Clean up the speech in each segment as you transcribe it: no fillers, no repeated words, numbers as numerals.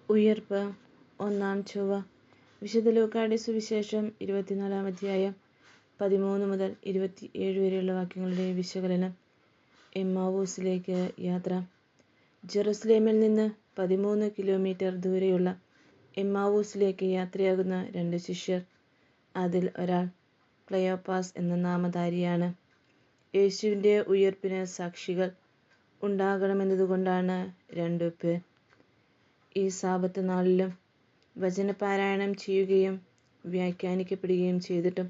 ഉയിർപ്പ് ഒന്നാം ചൊവ്വ. വിശുദ്ധ ലൂക്കായുടെ സുവിശേഷം 24-ാം അധ്യായം 13 മുതൽ 27 വരെയുള്ള വാക്യങ്ങളുടെ വിശകലനം. എമ്മാവൂസിലേക്ക് യാത്ര. ജെറുസലേമിൽ നിന്ന് 13 കിലോമീറ്റർ ദൂരെയുള്ള എമ്മാവൂസിലേക്ക് യാത്രയാകുന്ന 2 ശിഷ്യർ. അതിൽ ഒരാൾ ക്ലെയോപ്പാസ് എന്ന നാമധാരിയാണ്. യേശുവിൻ്റെ ഉയിർപ്പിന് സാക്ഷികൾ ഉണ്ടാകണമെന്നതുകൊണ്ടാണ് 2 പേർ ഈ സാബത്ത് നാളിലും വചനപാരായണം ചെയ്യുകയും വ്യാഖ്യാനിക്കപ്പെടുകയും ചെയ്തിട്ടും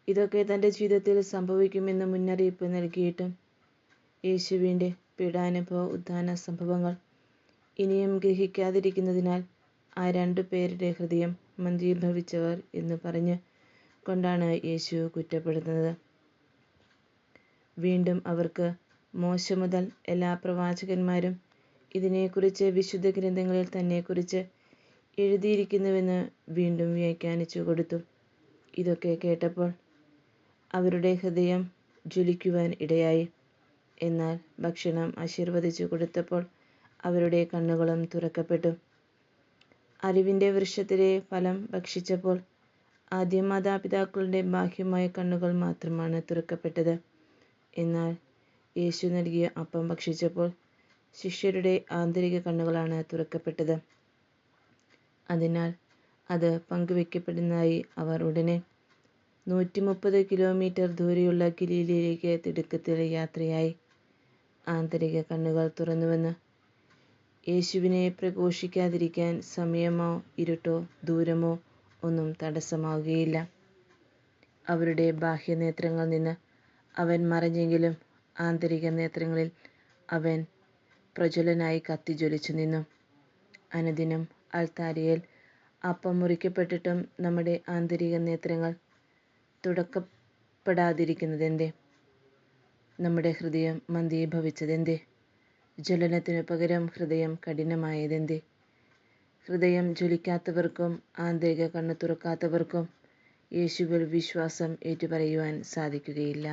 ഇതൊക്കെ തൻ്റെ ജീവിതത്തിൽ സംഭവിക്കുമെന്ന് മുന്നറിയിപ്പ് നൽകിയിട്ടും യേശുവിൻ്റെ പീഡാനുഭവ ഉത്ഥാന സംഭവങ്ങൾ ഇനിയും ഗ്രഹിക്കാതിരിക്കുന്നതിനാൽ ആ 2 പേരുടെ ഹൃദയം മന്ദീഭവിച്ചവർ എന്ന് പറഞ്ഞ് കൊണ്ടാണ് യേശു കുറ്റപ്പെടുത്തുന്നത്. വീണ്ടും അവർക്ക് മോശ മുതൽ എല്ലാ പ്രവാചകന്മാരും ഇതിനെക്കുറിച്ച് വിശുദ്ധ ഗ്രന്ഥങ്ങളിൽ തന്നെക്കുറിച്ച് എഴുതിയിരിക്കുന്നുവെന്ന് വീണ്ടും വ്യാഖ്യാനിച്ചു കൊടുത്തു. ഇതൊക്കെ കേട്ടപ്പോൾ അവരുടെ ഹൃദയം ജ്വലിക്കുവാൻ ഇടയായി. എന്നാൽ ഭക്ഷണം ആശീർവദിച്ചു കൊടുത്തപ്പോൾ അവരുടെ കണ്ണുകളും തുറക്കപ്പെട്ടു. അറിവിൻ്റെ വൃക്ഷത്തിലെ ഫലം ഭക്ഷിച്ചപ്പോൾ ആദ്യം മാതാപിതാക്കളുടെ ബാഹ്യമായ കണ്ണുകൾ മാത്രമാണ് തുറക്കപ്പെട്ടത്. എന്നാൽ യേശു നൽകിയ അപ്പം ഭക്ഷിച്ചപ്പോൾ ശിഷ്യരുടെ ആന്തരിക കണ്ണുകളാണ് തുറക്കപ്പെട്ടത്. അതിനാൽ അത് പങ്കുവെക്കപ്പെടുന്നതായി അവർ ഉടനെ 130 കിലോമീറ്റർ ദൂരെയുള്ള ഗലീലയിലേക്ക് തിടുക്കത്തിൽ യാത്രയായി. ആന്തരിക കണ്ണുകൾ തുറന്നുവെന്ന് യേശുവിനെ പ്രഘോഷിക്കാതിരിക്കാൻ സമയമോ ഇരുട്ടോ ദൂരമോ ഒന്നും തടസ്സമാവുകയില്ല. അവരുടെ ബാഹ്യനേത്രങ്ങളിൽ നിന്ന് അവൻ മറഞ്ഞെങ്കിലും ആന്തരിക നേത്രങ്ങളിൽ അവൻ പ്രജ്വലനായി കത്തിജ്വലിച്ചു നിന്നു. അനുദിനം അൾത്താരയിൽ അപ്പം മുറിക്കപ്പെട്ടിട്ടും നമ്മുടെ ആന്തരിക നേത്രങ്ങൾ തുറക്കപ്പെടാതിരിക്കുന്നതെന്തേ? നമ്മുടെ ഹൃദയം മന്ദീഭവിച്ചതെന്തേ? ജ്വലനത്തിനു പകരം ഹൃദയം കഠിനമായതെന്തേ? ഹൃദയം ജ്വലിക്കാത്തവർക്കും ആന്തരിക കണ്ണ് തുറക്കാത്തവർക്കും യേശുവിൽ വിശ്വാസം ഏറ്റുപറയുവാൻ സാധിക്കുകയില്ല.